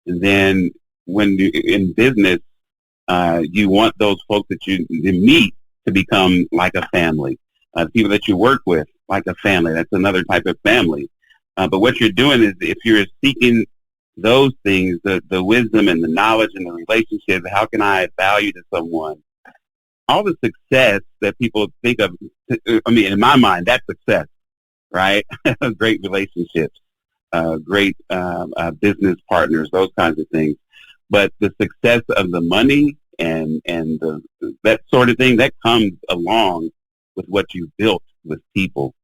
And then when you in business, you want those folks that you meet to become like a family. People that you work with, like a family. That's another type of family. But what you're doing is, if you're seeking those things, the wisdom and the knowledge and the relationship, how can I add value to someone? All the success that people think of, I mean, in my mind, that's success, right? Great relationships, great business partners, those kinds of things. But the success of the money and that sort of thing, that comes along with what you built with people.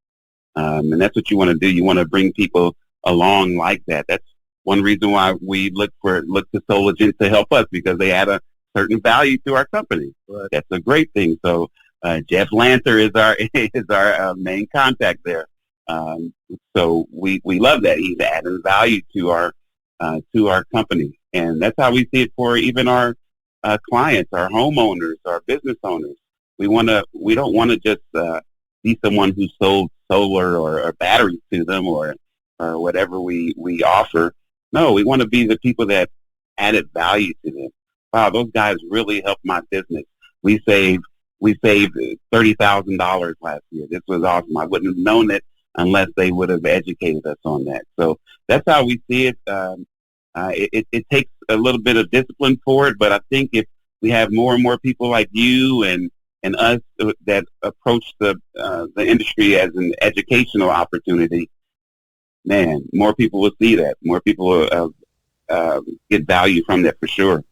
And that's what you want to do. You want to bring people along like that. That's one reason why we look to Soligent to help us, because they add a certain value to our company. Right. That's a great thing. So Jeff Lancer is our main contact there. So we love that. He's adding value to our company, and that's how we see it for even our clients, our homeowners, our business owners. We don't want to just be someone who sold solar or batteries to them or whatever we offer. No, we want to be the people that added value to them. Wow, those guys really helped my business. We saved $30,000 last year. This was awesome. I wouldn't have known it unless they would have educated us on that. So that's how we see it. It takes a little bit of discipline for it, but I think if we have more and more people like you and us that approach the industry as an educational opportunity, man, more people will see that. More people will get value from that for sure.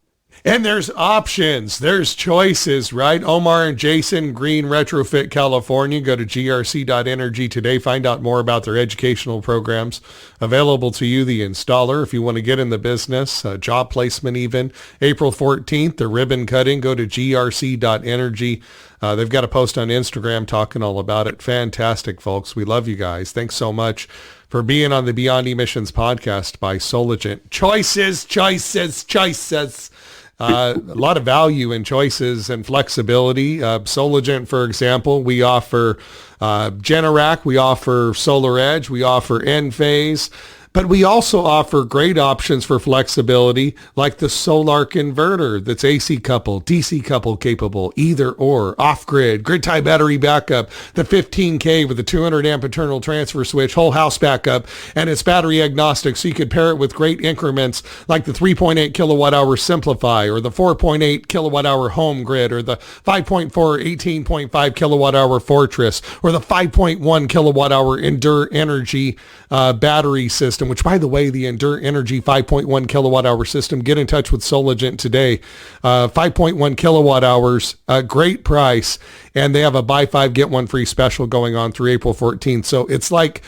And there's options. There's choices, right? Omar and Jason, Green Retrofit California. Go to grc.energy today. Find out more about their educational programs available to you, the installer, if you want to get in the business, job placement even. April 14th, the ribbon cutting. Go to grc.energy. They've got a post on Instagram talking all about it. Fantastic, folks. We love you guys. Thanks so much for being on the Beyond Emissions podcast by Soligent. Choices, choices, choices. A lot of value in choices and flexibility. Soligent, for example, we offer Generac, we offer Solar Edge, we offer Enphase, but we also offer great options for flexibility, like the Solarc inverter that's AC coupled, DC coupled capable, either or, off-grid, grid-tie battery backup, the 15K with the 200 amp internal transfer switch, whole house backup, and it's battery agnostic, so you could pair it with great increments like the 3.8 kilowatt hour Simplify, or the 4.8 kilowatt hour Home Grid, or the 5.4 18.5 kilowatt hour Fortress, or the 5.1 kilowatt hour Endure Energy battery system, which, by the way, the Endure Energy 5.1 kilowatt hour system, get in touch with Soligent today. 5.1 kilowatt hours, great price, and they have a buy 5 get 1 free special going on through April 14th. So it's like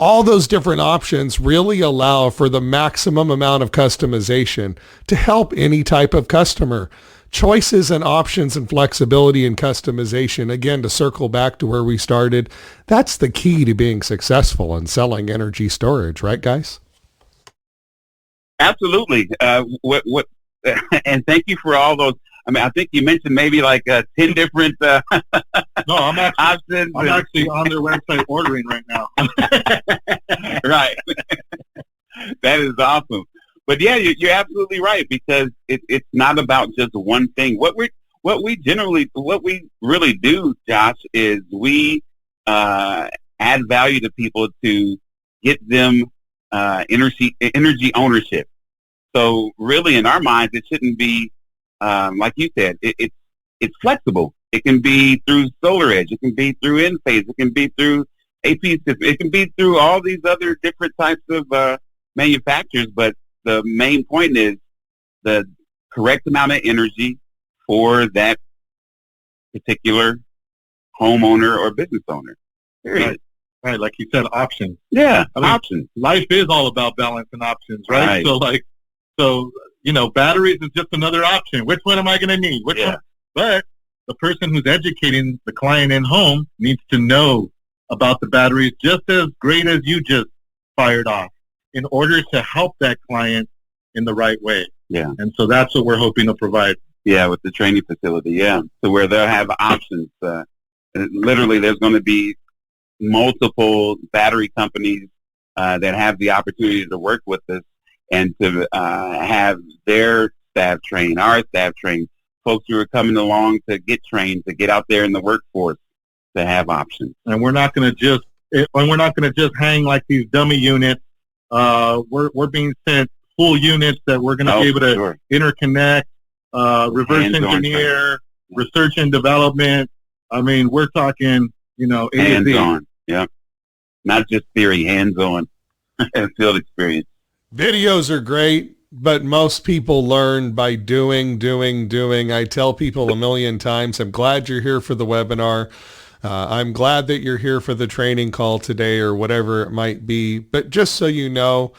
all those different options really allow for the maximum amount of customization to help any type of customer. Choices and options and flexibility and customization, again, to circle back to where we started, that's the key to being successful in selling energy storage, right, guys? Absolutely. And thank you for all those. I mean, I think you mentioned maybe like 10 different No, I'm options. I'm actually on their website ordering right now. Right. That is awesome. But yeah, you're absolutely right, because it's not about just one thing. What we really do, Josh, is we add value to people to get them energy ownership. So really, in our minds, it shouldn't be like you said. It's flexible. It can be through SolarEdge. It can be through Enphase. It can be through AP system. It can be through all these other different types of manufacturers. But the main point is the correct amount of energy for that particular homeowner or business owner. Period. Right, like you said, options. Yeah, I mean, options. Life is all about balance and options, right? Right. So batteries is just another option. Which one am I going to need? Which one? But the person who's educating the client in home needs to know about the batteries just as great as you just fired off in order to help that client in the right way. Yeah. And so that's what we're hoping to provide. Yeah, with the training facility, yeah. So where they'll have options. Literally, there's going to be multiple battery companies that have the opportunity to work with us and to have their staff train, our staff train, folks who are coming along to get trained, to get out there in the workforce, to have options. And we're not going to just hang like these dummy units. We're being sent full units that we're going to be able to interconnect, reverse engineer, research and development. I mean, we're talking, hands-on. Yeah, not just theory, hands-on and field experience. Videos are great, but most people learn by doing. I tell people a million times, I'm glad you're here for the webinar. I'm glad that you're here for the training call today or whatever it might be. But just so you know,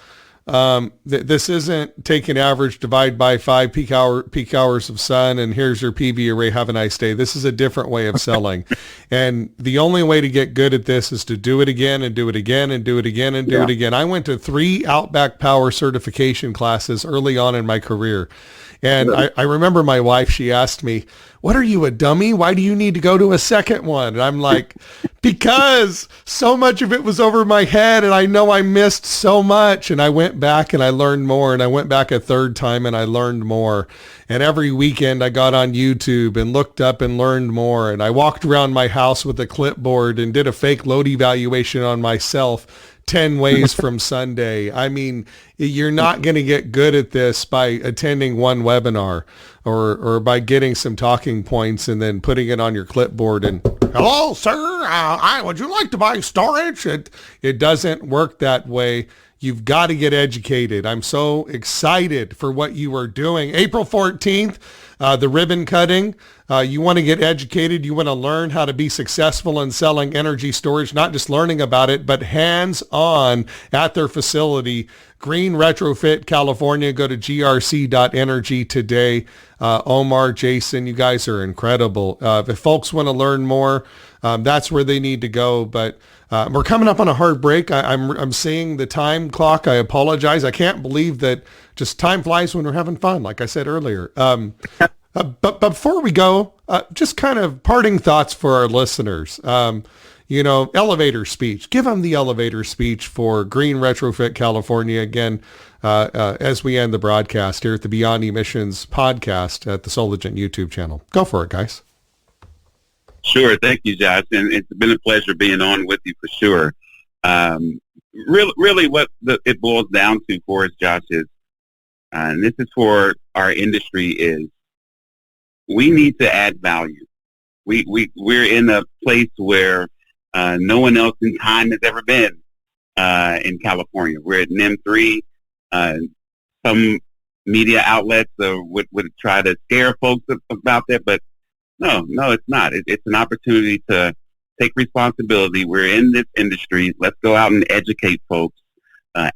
this isn't take an average, divide by 5 peak hours of sun, and here's your PV array, have a nice day. This is a different way of selling. And the only way to get good at this is to do it again and do it again and do it again and do it again. I went to 3 Outback Power certification classes early on in my career. And I remember my wife, she asked me, what are you, a dummy? Why do you need to go to a second one? And I'm like, because so much of it was over my head and I know I missed so much. And I went back and I learned more, and I went back a third time and I learned more. And every weekend I got on YouTube and looked up and learned more. And I walked around my house with a clipboard and did a fake load evaluation on myself 10 ways from Sunday. I mean, you're not going to get good at this by attending one webinar or by getting some talking points and then putting it on your clipboard and, hello, sir, would you like to buy storage? It doesn't work that way. You've got to get educated. I'm so excited for what you are doing. April 14th, the ribbon cutting. You want to get educated. You want to learn how to be successful in selling energy storage, not just learning about it, but hands-on at their facility. Green Retrofit California. Go to GRC.Energy today. Omar, Jason, you guys are incredible. If folks want to learn more, that's where they need to go. But we're coming up on a hard break. I'm seeing the time clock. I apologize. I can't believe that just time flies when we're having fun, like I said earlier. But before we go, just kind of parting thoughts for our listeners. Elevator speech. Give them the elevator speech for Green Retrofit California again as we end the broadcast here at the Beyond Emissions podcast at the Soligent YouTube channel. Go for it, guys. Sure. Thank you, Josh. And it's been a pleasure being on with you for sure. Really what it boils down to for us, Josh, is, and this is for our industry, is we need to add value. We're in a place where no one else in time has ever been in California. We're at NEM3. Some media outlets would try to scare folks about that, but no, it's not. It's an opportunity to take responsibility. We're in this industry. Let's go out and educate folks,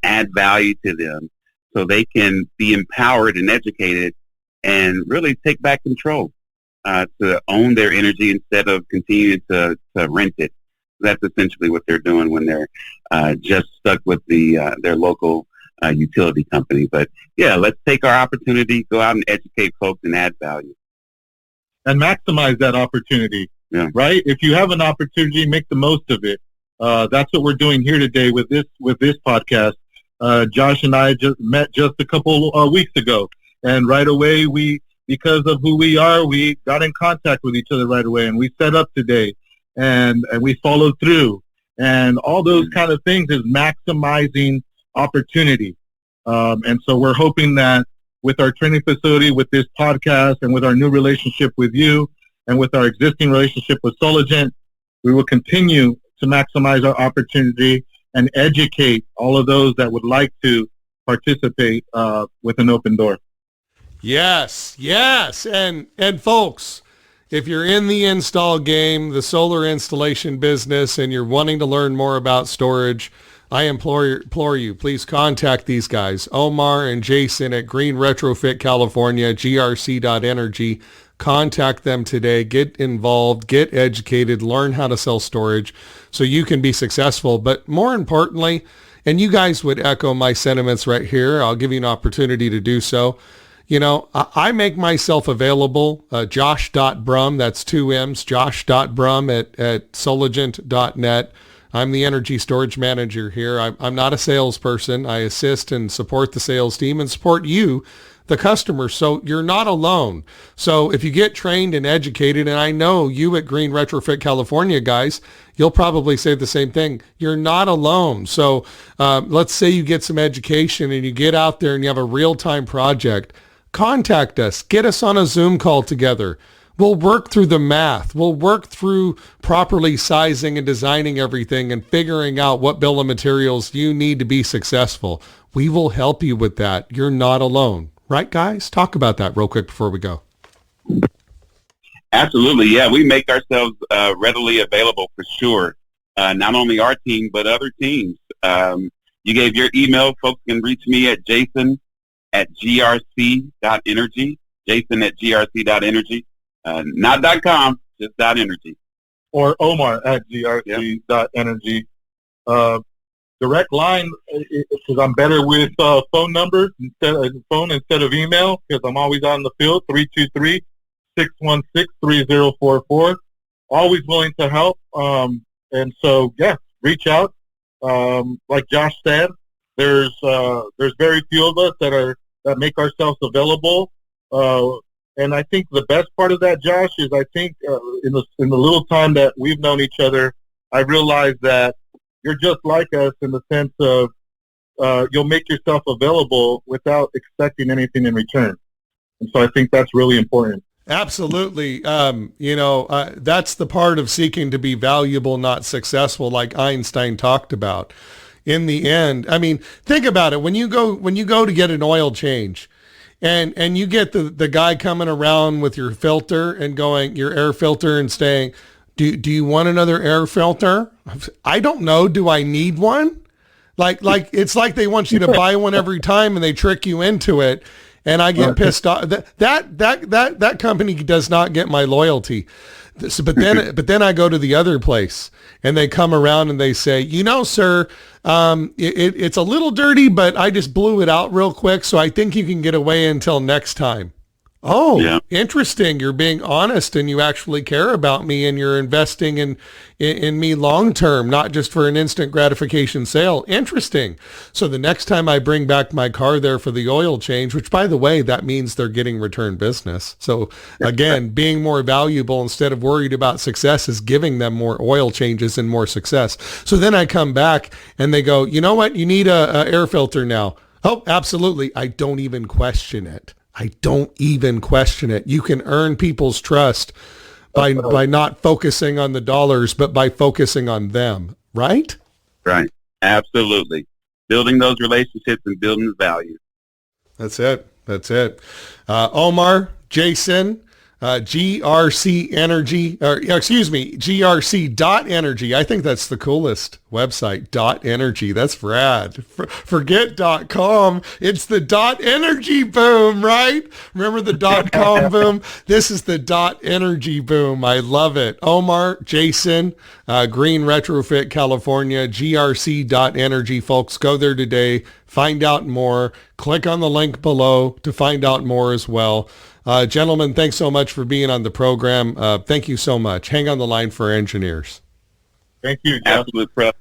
add value to them so they can be empowered and educated and really take back control to own their energy instead of continuing to rent it. That's essentially what they're doing when they're just stuck with their local utility company. But yeah, let's take our opportunity, go out and educate folks and add value. And maximize that opportunity, right? If you have an opportunity, make the most of it. That's what we're doing here today with this podcast. Josh and I just met just a couple weeks ago, and right away because of who we are, we got in contact with each other right away, and we set up today, and we followed through, and all those kind of things is maximizing opportunity. And so we're hoping that with our training facility, with this podcast, and with our new relationship with you, And with our existing relationship with Soligent, we will continue to maximize our opportunity and educate all of those that would like to participate with an open door. Yes, yes. And folks, if you're in the install game, the solar installation business, and you're wanting to learn more about storage, I implore you, please contact these guys, Omar and Jason at Green Retrofit California, GRC.Energy. Contact them today. Get involved, get educated, learn how to sell storage so you can be successful. But more importantly, and you guys would echo my sentiments right here, I'll give you an opportunity to do so. You know, I make myself available, Josh.Brumm, that's 2 M's, Josh.Brumm at Soligent.net. I'm the energy storage manager here. I'm not a salesperson. I assist and support the sales team and support you, the customer. So you're not alone. So if you get trained and educated, and I know you at Green Retrofit California, guys, you'll probably say the same thing. You're not alone. So let's say you get some education and you get out there and you have a real-time project. Contact us. Get us on a Zoom call together. We'll work through the math. We'll work through properly sizing and designing everything and figuring out what bill of materials you need to be successful. We will help you with that. You're not alone. Right, guys? Talk about that real quick before we go. Absolutely. Yeah, we make ourselves readily available for sure. Not only our team, but other teams. You gave your email. Folks can reach me at Jason@GRC.Energy. Jason@GRC.Energy. Not .com, just .energy. Or Omar@GRC.Energy. Direct line, because I'm better with phone numbers instead of email, because I'm always on the field, 323-616-3044. Always willing to help. And so, yeah, reach out. Like Josh said, there's very few of us that make ourselves available. And I think the best part of that, Josh, is I think in the little time that we've known each other, I realized that you're just like us in the sense of you'll make yourself available without expecting anything in return. And so I think that's really important. Absolutely. That's the part of seeking to be valuable, not successful, like Einstein talked about. In the end, I mean, think about it. When you go to get an oil change, and you get the guy coming around with your filter and your air filter and saying, do you want another air filter? I don't know. Do I need one? Like it's like they want you to buy one every time and they trick you into it. And I get pissed off. That company does not get my loyalty. But then I go to the other place and they come around and they say, sir, it's a little dirty, but I just blew it out real quick. So I think you can get away until next time. Oh, yeah. Interesting. You're being honest and you actually care about me and you're investing in me long term, not just for an instant gratification sale. Interesting. So the next time I bring back my car there for the oil change, which by the way, that means they're getting return business. So again, being more valuable instead of worried about success is giving them more oil changes and more success. So then I come back and they go, you know what? You need a air filter now. Oh, absolutely. I don't even question it. You can earn people's trust by not focusing on the dollars, but by focusing on them, right? Right. Absolutely. Building those relationships and building the value. That's it. Omar, Jason, GRC.Energy. I think that's the coolest website, .energy. That's rad. Forget .com. It's the .energy boom, right? Remember the .com boom? This is the .energy boom. I love it. Omar, Jason, Green Retrofit California, GRC.Energy. Folks, go there today. Find out more. Click on the link below to find out more as well. Gentlemen, thanks so much for being on the program. Thank you so much. Hang on the line for our engineers. Thank you, Jeff. Absolute pleasure.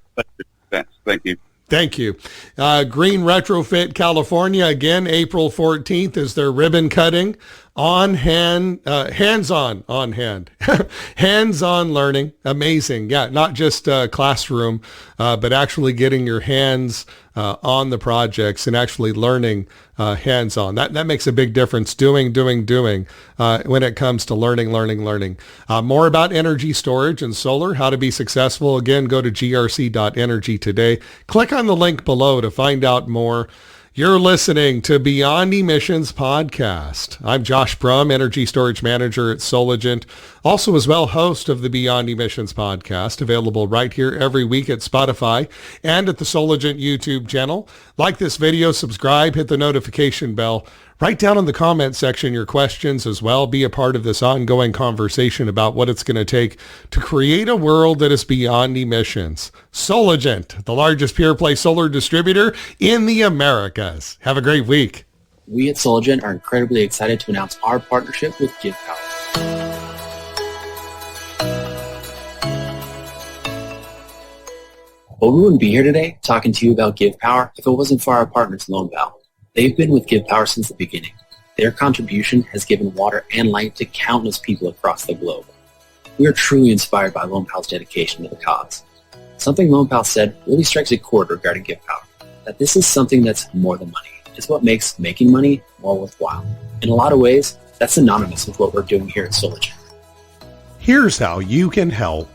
Thank you. Thank you. Green Retrofit California, again, April 14th is their ribbon cutting. on hand, hands-on learning. Amazing. Yeah, not just classroom, but actually getting your hands on the projects and actually learning hands-on. That makes a big difference. Doing when it comes to learning. More about energy storage and solar, how to be successful. Again, go to grc.energy today. Click on the link below to find out more. You're listening to Beyond Emissions Podcast. I'm Josh Brumm, Energy Storage Manager at Soligent, also as well host of the Beyond Emissions Podcast, available right here every week at Spotify and at the Soligent YouTube channel. Like this video, subscribe, hit the notification bell. Write down in the comment section your questions as well. Be a part of this ongoing conversation about what it's going to take to create a world that is beyond emissions. Soligent, the largest pure-play solar distributor in the Americas. Have a great week. We at Soligent are incredibly excited to announce our partnership with Give Power. Well, we wouldn't be here today talking to you about Give Power if it wasn't for our partners, LoanPal. They've been with Give Power since the beginning. Their contribution has given water and light to countless people across the globe. We are truly inspired by LoanPal's dedication to the cause. Something LoanPal said really strikes a chord regarding Give Power, that this is something that's more than money. It's what makes making money more worthwhile. In a lot of ways, that's synonymous with what we're doing here at Soligent. Here's how you can help.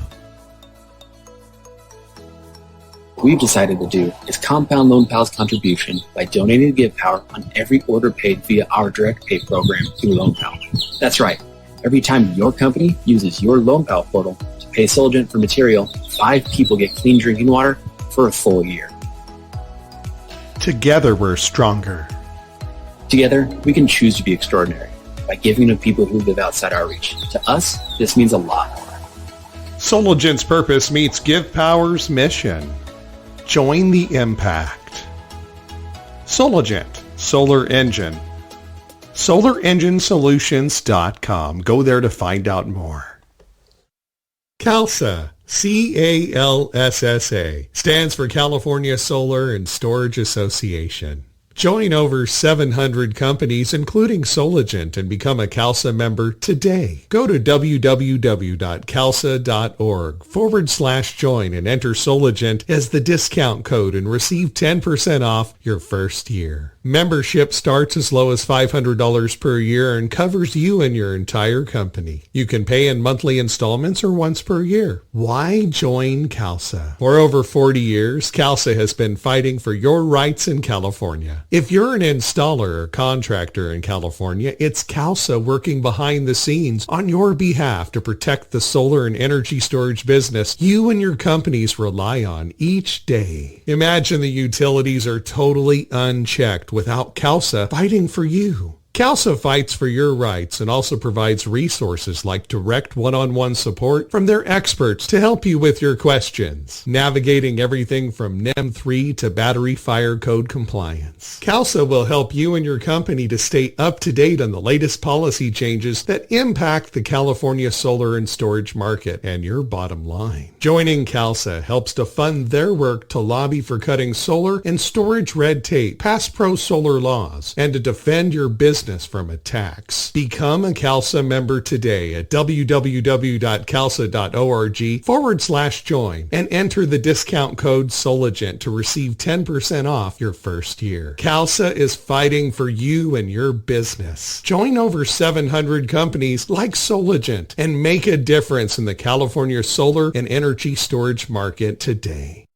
What we've decided to do is compound LoanPal's contribution by donating to Give Power on every order paid via our direct pay program through LoanPal. That's right. Every time your company uses your LoanPal portal to pay Soligent for material, 5 people get clean drinking water for a full year. Together we're stronger. Together, we can choose to be extraordinary by giving to people who live outside our reach. To us, this means a lot more. Soligent's purpose meets Give Power's mission. Join the impact. Soligent, Solar Engine. SolarEngineSolutions.com. Go there to find out more. CALSA, CALSSA, stands for California Solar and Storage Association. Join over 700 companies, including Soligent, and become a CALSA member today. Go to www.calsa.org/join and enter Soligent as the discount code and receive 10% off your first year. Membership starts as low as $500 per year and covers you and your entire company. You can pay in monthly installments or once per year. Why join CALSA? For over 40 years, CALSA has been fighting for your rights in California. If you're an installer or contractor in California, it's CALSA working behind the scenes on your behalf to protect the solar and energy storage business you and your companies rely on each day. Imagine the utilities are totally unchecked without CALSA fighting for you. CALSA fights for your rights and also provides resources like direct one-on-one support from their experts to help you with your questions, navigating everything from NEM3 to battery fire code compliance. CALSA will help you and your company to stay up to date on the latest policy changes that impact the California solar and storage market and your bottom line. Joining CALSA helps to fund their work to lobby for cutting solar and storage red tape, pass pro-solar laws, and to defend your business from attacks. Become a CALSA member today at www.calsa.org/join and enter the discount code Soligent to receive 10% off your first year. CALSA is fighting for you and your business. Join over 700 companies like Soligent and make a difference in the California solar and energy storage market today.